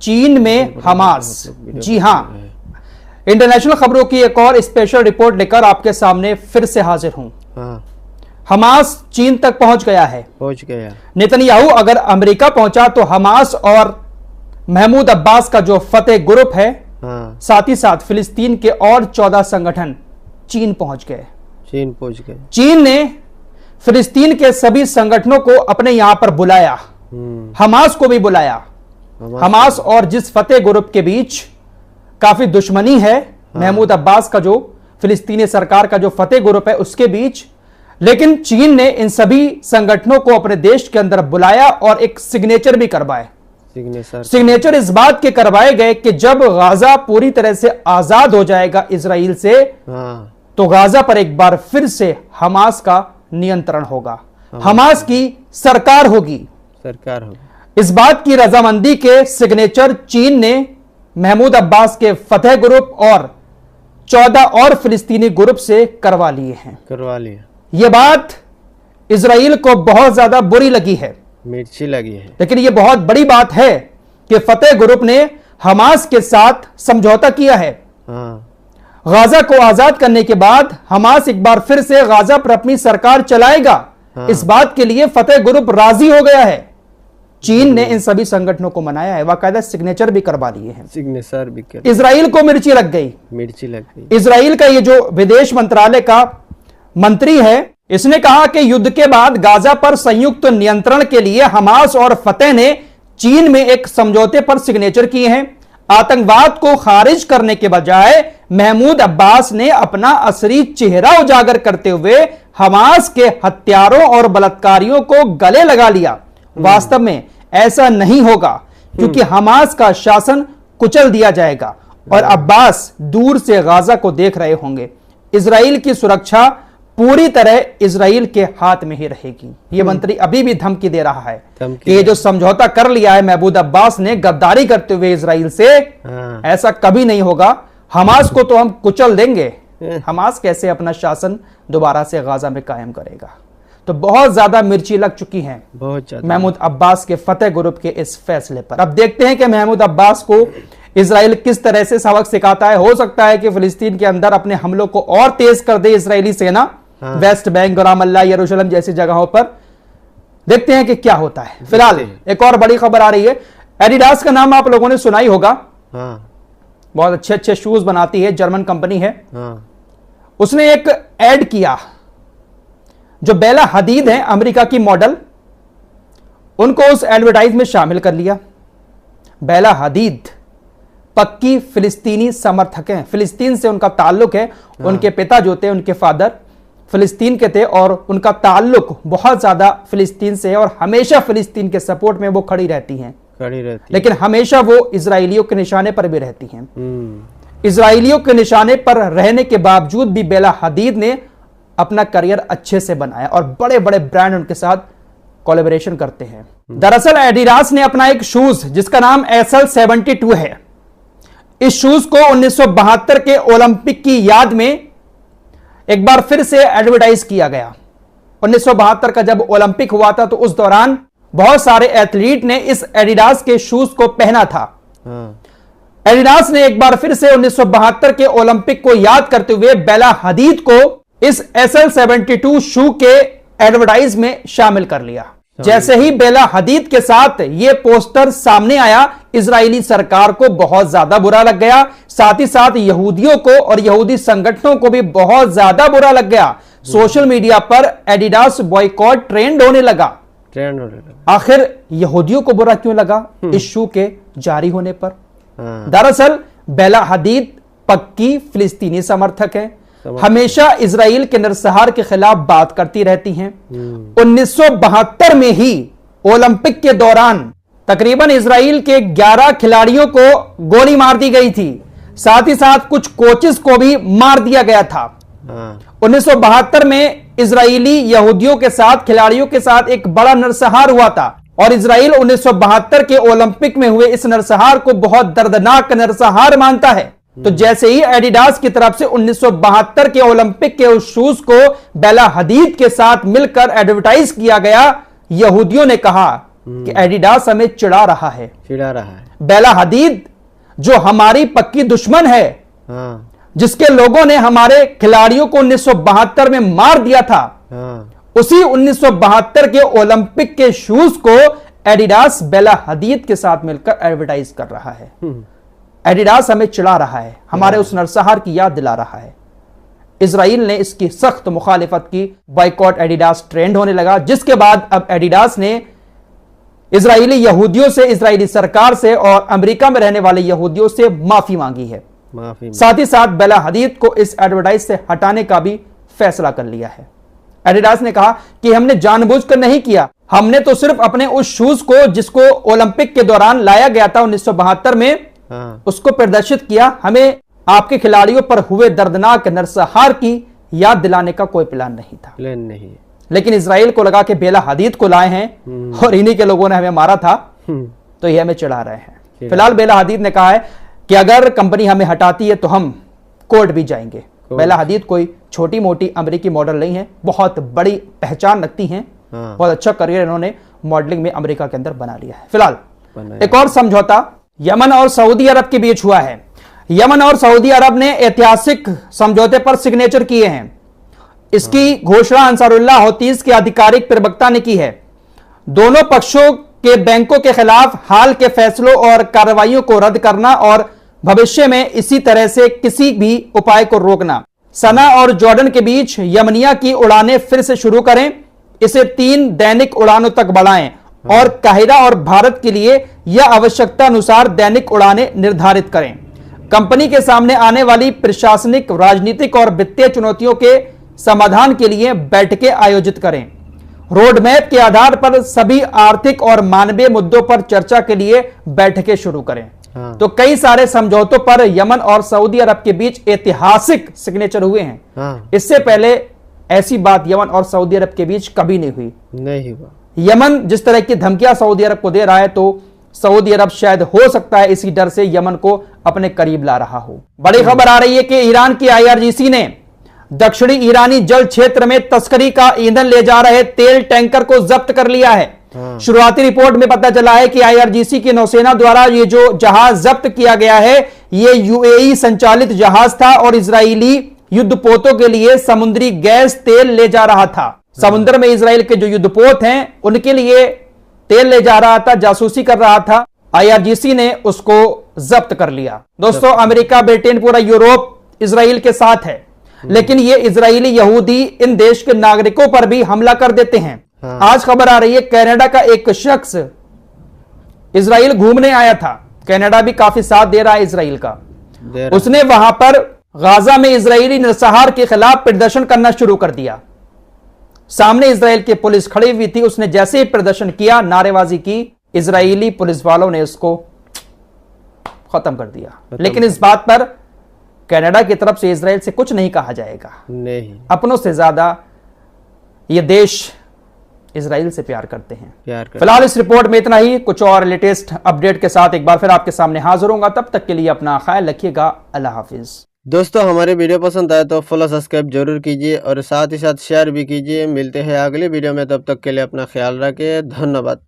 चीन में हमास। जी हां, इंटरनेशनल खबरों की एक और स्पेशल रिपोर्ट लेकर आपके सामने फिर से हाजिर हूं। हमास चीन तक पहुंच गया है। नेतन्याहू अगर अमेरिका पहुंचा तो हमास और महमूद अब्बास का जो फतेह ग्रुप है, साथ ही साथ फिलिस्तीन के और 14 संगठन चीन पहुंच गए। चीन ने फिलिस्तीन के सभी संगठनों को अपने यहां पर बुलाया, हमास को भी बुलाया। हमास और जिस फतेह ग्रुप के बीच काफी दुश्मनी है, महमूद अब्बास का जो फिलिस्तीनी सरकार का जो फतेह ग्रुप है उसके बीच, लेकिन चीन ने इन सभी संगठनों को अपने देश के अंदर बुलाया और एक सिग्नेचर भी करवाए। सिग्नेचर इस बात के करवाए गए कि जब गाजा पूरी तरह से आजाद हो जाएगा इजराइल से, तो गाजा पर एक बार फिर से हमास का नियंत्रण होगा, हमास की सरकार होगी। इस बात की रजामंदी के सिग्नेचर चीन ने महमूद अब्बास के फतेह ग्रुप और 14 और फिलिस्तीनी ग्रुप से करवा लिए। यह बात इजराइल को बहुत ज्यादा बुरी लगी है, मिर्ची लगी है, लेकिन यह बहुत बड़ी बात है कि फतेह ग्रुप ने हमास के साथ समझौता किया है। गाजा को आजाद करने के बाद हमास एक बार फिर से गाजा पर अपनी सरकार चलाएगा, इस बात के लिए फतेह ग्रुप राजी हो गया है। चीन ने इन सभी संगठनों को मनाया है, बाकायदा सिग्नेचर भी करवा लिए हैं। इजराइल को मिर्ची लग गई। इजराइल का ये जो विदेश मंत्रालय का मंत्री है, इसने कहा कि युद्ध के बाद गाजा पर संयुक्त नियंत्रण के लिए हमास और फतेह ने चीन में एक समझौते पर सिग्नेचर किए हैं। आतंकवाद को खारिज करने के बजाय महमूद अब्बास ने अपना असली चेहरा उजागर करते हुए हमास के हत्यारों और बलात्कारियों को गले लगा लिया। वास्तव में ऐसा नहीं होगा, क्योंकि हमास का शासन कुचल दिया जाएगा और अब्बास दूर से गाजा को देख रहे होंगे। इजराइल की सुरक्षा पूरी तरह इजराइल के हाथ में ही रहेगी। ये मंत्री अभी भी धमकी दे रहा है कि ये जो समझौता कर लिया है महमूद अब्बास ने गद्दारी करते हुए इजराइल से, ऐसा कभी नहीं होगा। हमास को तो हम कुचल देंगे। हमास कैसे अपना शासन दोबारा से गाजा में कायम करेगा? तो बहुत ज्यादा मिर्ची लग चुकी है महमूद अब्बास के फतेह ग्रुप के इस फैसले पर। अब देखते हैं कि महमूद अब्बास को इजराइल किस तरह से सबक सिखाता है। हो सकता है कि फिलिस्तीन के अंदर अपने हमलों को और तेज कर दे इजरायली सेना, वेस्ट बैंक, रामल्ला, यरूशलेम जैसी जगहों पर। देखते हैं कि क्या होता है। फिलहाल एक और बड़ी खबर आ रही है। एडिडास का नाम आप लोगों ने सुना ही होगा, बहुत अच्छे अच्छे शूज बनाती है, जर्मन कंपनी है। उसने एक एड किया, जो बेला हदीद है अमेरिका की मॉडल, उनको उस एडवर्टाइज में शामिल कर लिया। बेला हदीद पक्की फिलिस्तीनी समर्थक हैं, फिलिस्तीन से उनका ताल्लुक है। उनके पिता जो थे, उनके फादर फिलिस्तीन के थे और उनका ताल्लुक बहुत ज्यादा फिलिस्तीन से है और हमेशा फिलिस्तीन के सपोर्ट में वो खड़ी रहती हैं। लेकिन हमेशा वो इजराइलियों के निशाने पर भी रहती हैं। इजराइलियों के निशाने पर रहने के बावजूद भी बेला हदीद ने अपना करियर अच्छे से बनाया और बड़े बड़े ब्रांड उनके साथ कोलैबोरेशन करते हैं। दरअसल एडिडास ने अपना एक शूज जिसका नाम SL72 है, इस शूज को 1972 के ओलंपिक की याद में एक बार फिर से एडवर्टाइज किया गया। 1972 का जब ओलंपिक हुआ था तो उस दौरान बहुत सारे एथलीट ने इस एडिडास के शूज को पहना था। एडिडास ने एक बार फिर से 1972 के ओलंपिक को याद करते हुए बेला हदीद को इस SL72 शू के एडवर्टाइज में शामिल कर लिया। जैसे ही बेला हदीद के साथ यह पोस्टर सामने आया, इजरायली सरकार को बहुत ज्यादा बुरा लग गया, साथ ही साथ यहूदियों को और यहूदी संगठनों को भी बहुत ज्यादा बुरा लग गया। सोशल मीडिया पर एडिडास बॉयकॉट ट्रेंड होने लगा। आखिर यहूदियों को बुरा क्यों लगा इस शू के जारी होने पर? दरअसल बेला हदीद पक्की फिलिस्तीनी समर्थक है, हमेशा इजराइल के नरसंहार के खिलाफ बात करती रहती हैं। 1972 में ही ओलंपिक के दौरान तकरीबन इजराइल के 11 खिलाड़ियों को गोली मार दी गई थी, साथ ही साथ कुछ कोचेस को भी मार दिया गया था। 1972 में इजरायली यहूदियों के साथ, खिलाड़ियों के साथ एक बड़ा नरसंहार हुआ था और इजराइल 1972 के ओलंपिक में हुए इस नरसंहार को बहुत दर्दनाक नरसंहार मानता है। तो जैसे ही एडिडास की तरफ से 1972 के ओलंपिक के उस शूज को बेला हदीद के साथ मिलकर एडवर्टाइज किया गया, यहूदियों ने कहा कि एडिडास हमें चिढ़ा रहा है। बेला हदीद जो हमारी पक्की दुश्मन है, जिसके लोगों ने हमारे खिलाड़ियों को 1972 में मार दिया था, उसी 1972 के ओलंपिक के शूज को एडिडास बेला हदीद के साथ मिलकर एडवर्टाइज कर रहा है। एडिडास हमें चिढ़ा रहा है, हमारे उस नरसंहार की याद दिला रहा है। इजराइल ने इसकी सख्त मुखालिफत की, बॉयकॉट एडिडास ट्रेंड होने लगा, जिसके बाद अब एडिडास ने इजरायली यहूदियों से, इजरायली सरकार से और अमेरिका में रहने वाले यहूदियों से माफी मांगी है। साथ ही साथ बेला हदीद को इस एडवर्टाइज से हटाने का भी फैसला कर लिया है। एडिडास ने कहा कि हमने जानबूझकर नहीं किया, हमने तो सिर्फ अपने उस शूज को जिसको ओलंपिक के दौरान लाया गया था 1972 में, उसको प्रदर्शित किया। हमें आपके खिलाड़ियों पर हुए दर्दनाक नरसंहार की याद दिलाने का कोई प्लान नहीं था। लेकिन इजराइल को लगा कि बेला हदीद को लाए हैं और इन्हीं के लोगों ने हमें मारा था, तो ये हमें चिढ़ा रहे हैं। फिलहाल बेला हदीद ने कहा है कि अगर कंपनी हमें हटाती है तो हम कोर्ट भी जाएंगे। बेला हदीद कोई छोटी मोटी अमेरिकी मॉडल नहीं है, बहुत बड़ी पहचान रखती हैं। बहुत अच्छा करियर इन्होंने मॉडलिंग में अमेरिका के अंदर बना लिया है। फिलहाल एक और समझौता यमन और सऊदी अरब के बीच हुआ है। यमन और सऊदी अरब ने ऐतिहासिक समझौते पर सिग्नेचर किए हैं। इसकी घोषणा अंसारुल्लाह हौतीस के आधिकारिक प्रवक्ता ने की है। दोनों पक्षों के बैंकों के खिलाफ हाल के फैसलों और कार्रवाइयों को रद्द करना और भविष्य में इसी तरह से किसी भी उपाय को रोकना। सना और जॉर्डन के बीच यमनिया की उड़ानें फिर से शुरू करें, इसे 3 दैनिक उड़ानों तक बढ़ाएं और काहिरा और भारत के लिए यह आवश्यकता अनुसार दैनिक उड़ानें निर्धारित करें। कंपनी के सामने आने वाली प्रशासनिक, राजनीतिक और वित्तीय चुनौतियों के समाधान के लिए बैठकें आयोजित करें। रोड मैप के आधार पर सभी आर्थिक और मानवीय मुद्दों पर चर्चा के लिए बैठकें शुरू करें। तो कई सारे समझौतों पर यमन और सऊदी अरब के बीच ऐतिहासिक सिग्नेचर हुए हैं। इससे पहले ऐसी बात यमन और सऊदी अरब के बीच कभी नहीं हुआ। यमन जिस तरह की धमकियां सऊदी अरब को दे रहा है, तो सऊदी अरब शायद हो सकता है इसी डर से यमन को अपने करीब ला रहा हो। बड़ी खबर आ रही है कि ईरान की IRGC ने दक्षिणी ईरानी जल क्षेत्र में तस्करी का ईंधन ले जा रहे तेल टैंकर को जब्त कर लिया है। शुरुआती रिपोर्ट में पता चला है कि IRGC की नौसेना द्वारा ये जो जहाज जब्त किया गया है, ये UAE संचालित जहाज था और इजरायली युद्धपोतों के लिए समुद्री गैस तेल ले जा रहा था। समुद्र में इजराइल के जो युद्धपोत हैं उनके लिए तेल ले जा रहा था, जासूसी कर रहा था। IRGC ने उसको जब्त कर लिया। दोस्तों, अमेरिका, ब्रिटेन, पूरा यूरोप इजराइल के साथ है, लेकिन ये इजरायली यहूदी इन देश के नागरिकों पर भी हमला कर देते हैं। आज खबर आ रही है कनाडा का एक शख्स इजराइल घूमने आया था। कनाडा भी काफी साथ दे रहा है इजराइल का। उसने वहां पर गाजा में इजरायली नरसंहार के खिलाफ प्रदर्शन करना शुरू कर दिया। सामने इजराइल की पुलिस खड़ी हुई थी। उसने जैसे ही प्रदर्शन किया, नारेबाजी की, इजरायली पुलिस वालों ने उसको खत्म कर दिया। लेकिन इस बात पर कनाडा की तरफ से इजराइल से कुछ नहीं कहा जाएगा। नहीं, अपनों से ज्यादा ये देश इजराइल से प्यार करते हैं। फिलहाल इस रिपोर्ट में इतना ही। कुछ और लेटेस्ट अपडेट के साथ एक बार फिर आपके सामने हाजिर होऊंगा। तब तक के लिए अपना ख्याल रखिएगा। अल्लाह हाफिज। दोस्तों, हमारे वीडियो पसंद आए तो फॉलो सब्सक्राइब जरूर कीजिए और साथ ही साथ शेयर भी कीजिए। मिलते हैं अगले वीडियो में, तब तक के लिए अपना ख्याल रखिए। धन्यवाद।